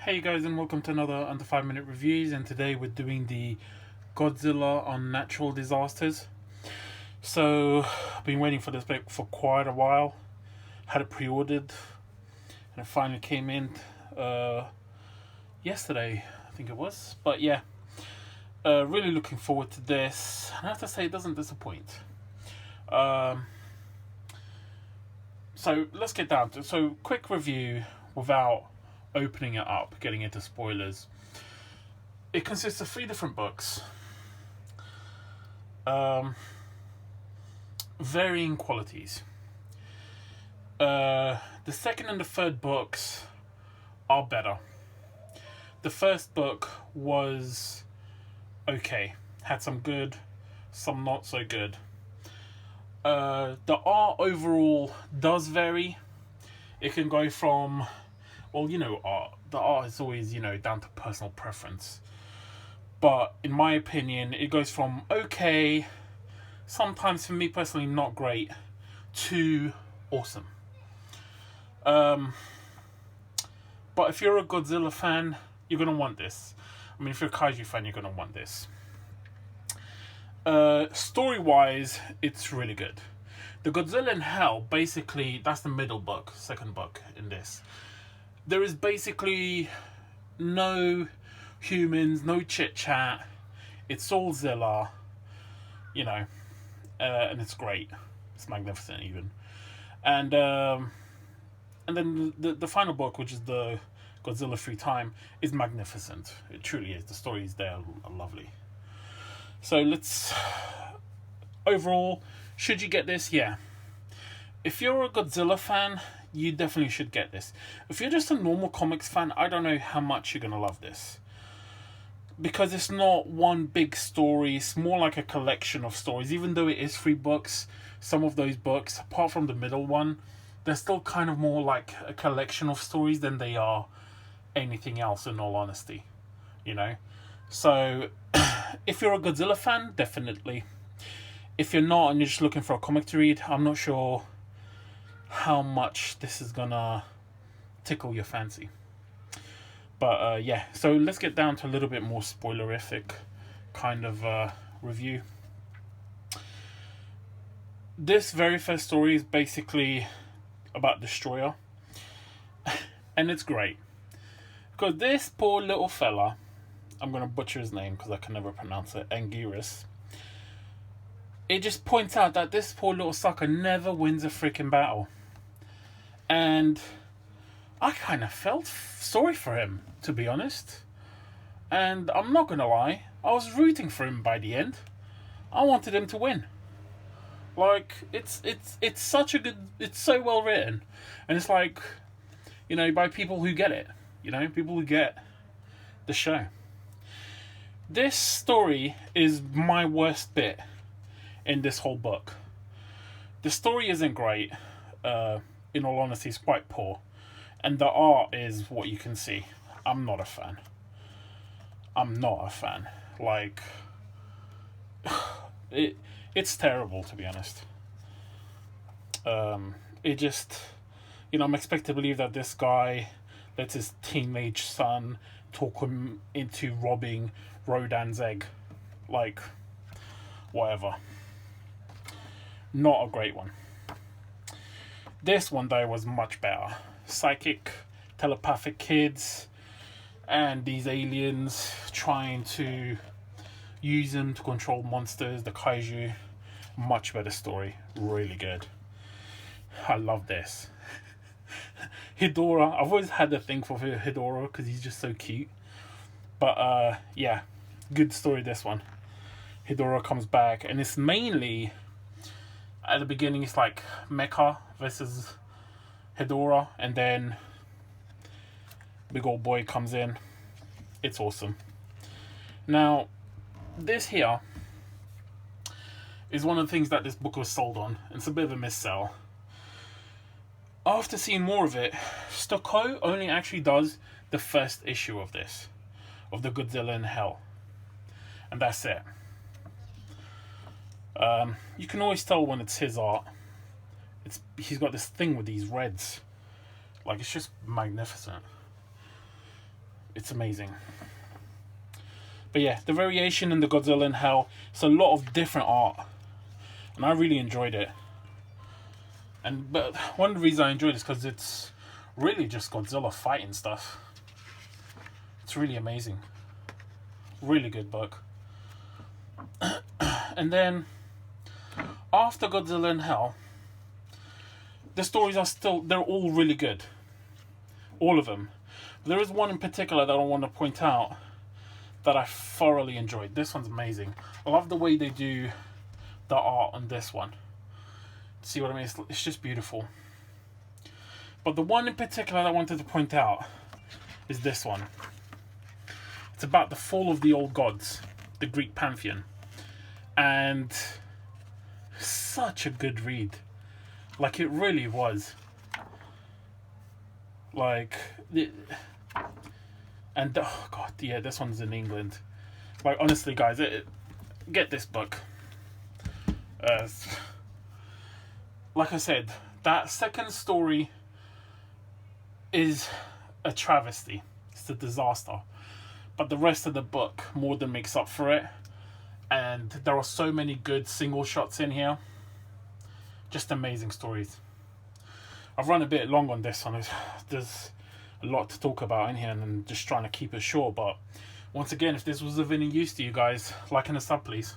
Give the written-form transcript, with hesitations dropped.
Hey guys, and welcome to another under 5 minute reviews. And today we're doing the Godzilla Unnatural Disasters. So I've been waiting for this book for quite a while. Had it pre-ordered, and it finally came in yesterday, I think it was. But yeah, really looking forward to this. And I have to say, it doesn't disappoint. So let's get down to quick review without opening it up, getting into spoilers. It consists of 3 different books, varying qualities. The second and the third books are better. The first book was okay, had some good, some not so good. The art overall does vary. It can go from, well, art. The art is always, down to personal preference. But in my opinion, it goes from okay, sometimes for me personally not great, to awesome. But if you're a Godzilla fan, you're gonna want this. I mean, if you're a kaiju fan, you're gonna want this. Story-wise, it's really good. The Godzilla in Hell, basically, that's the middle book, second book in this. There is basically no humans, no chit-chat. It's all Zilla, and it's great. It's magnificent, even. And then the final book, which is the Godzilla Free Time, is magnificent. It truly is. The stories there are lovely. So overall, should you get this? Yeah. If you're a Godzilla fan, you definitely should get this. If you're just a normal comics fan, I don't know how much you're going to love this. Because it's not one big story, it's more like a collection of stories. Even though it is 3 books, some of those books, apart from the middle one, they're still kind of more like a collection of stories than they are anything else, in all honesty. So, if you're a Godzilla fan, definitely. If you're not and you're just looking for a comic to read, I'm not sure how much this is gonna tickle your fancy. But yeah, so let's get down to a little bit more spoilerific kind of review. This very first story is basically about Destroyer. And it's great. Because this poor little fella, I'm going to butcher his name because I can never pronounce it, Anguirus. It just points out that this poor little sucker never wins a freaking battle. And I kind of felt sorry for him, to be honest. And I'm not going to lie, I was rooting for him by the end. I wanted him to win. Like, it's such a good, it's so well written. And it's like, by people who get it. People who get the show. This story is my worst bit in this whole book. The story isn't great. In all honesty, it's quite poor. And the art is what you can see. I'm not a fan. Like, it's terrible, to be honest. It just, I'm expected to believe that this guy lets his teenage son talk him into robbing Rodan's egg. Like, whatever. Not a great one. This one, though, was much better. Psychic, telepathic kids, and these aliens trying to use them to control monsters, the kaiju. Much better story. Really good. I love this. Hidora. I've always had a thing for Hidora because he's just so cute. But yeah, good story, this one. Hidora comes back, and it's mainly, at the beginning, it's like Mecha versus Hidora, and then big old boy comes in. It's awesome. Now, this here is one of the things that this book was sold on. It's a bit of a missell. After seeing more of it, Stocko only actually does the first issue of this, of the Godzilla in Hell. And that's it. You can always tell when it's his art. He's got this thing with these reds. Like, it's just magnificent. It's amazing. But yeah, the variation in the Godzilla in Hell, it's a lot of different art, and I really enjoyed it. But one of the reasons I enjoyed it is because it's really just Godzilla fighting stuff. It's really amazing. Really good book. And then after Godzilla in Hell, the stories are they're all really good. All of them. There is one in particular that I want to point out that I thoroughly enjoyed. This one's amazing. I love the way they do the art on this one. See what I mean? It's just beautiful. But the one in particular that I wanted to point out is this one. It's about the fall of the old gods, the Greek pantheon. And such a good read. Like, it really was. Like, and oh god, yeah, this one's in England. Like, honestly, guys, get this book. Like I said, that second story is a travesty. It's a disaster. But the rest of the book more than makes up for it. And there are so many good single shots in here. Just amazing stories. I've run a bit long on this one. There's a lot to talk about in here, and I'm just trying to keep it short. But once again, if this was of any use to you guys, like and a sub, please.